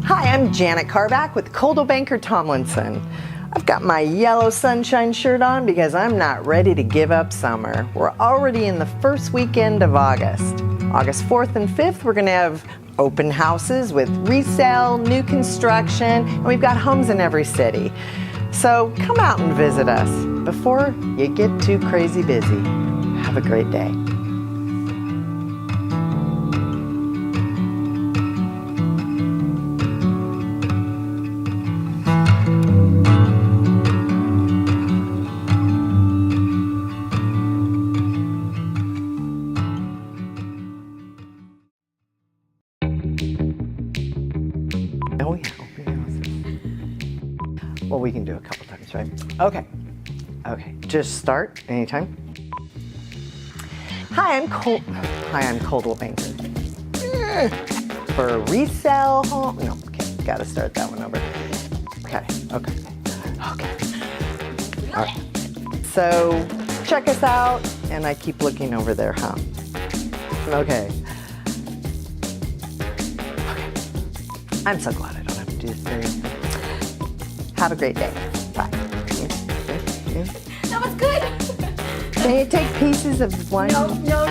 Hi, I'm Janet Karback with Coldwell Banker Tomlinson. I've got my yellow sunshine shirt on because I'm not ready to give up summer. We're already in the first weekend of August. August 4th and 5th, we're gonna have open houses with resale, new construction, and we've got homes in every city. So come out and visit us before you get too crazy busy. Have a great day. Oh yeah, open houses. Well, we can do a couple times, right? Okay. Just start anytime. Hi, I'm Coldwell Banker. For a resale home. No, okay, gotta start that one over. Okay. All right. So check us out, and I keep looking over there, huh? Okay. I'm so glad I don't have to do this very often. Have a great day. Bye. That was good. Can you take pieces of one? No.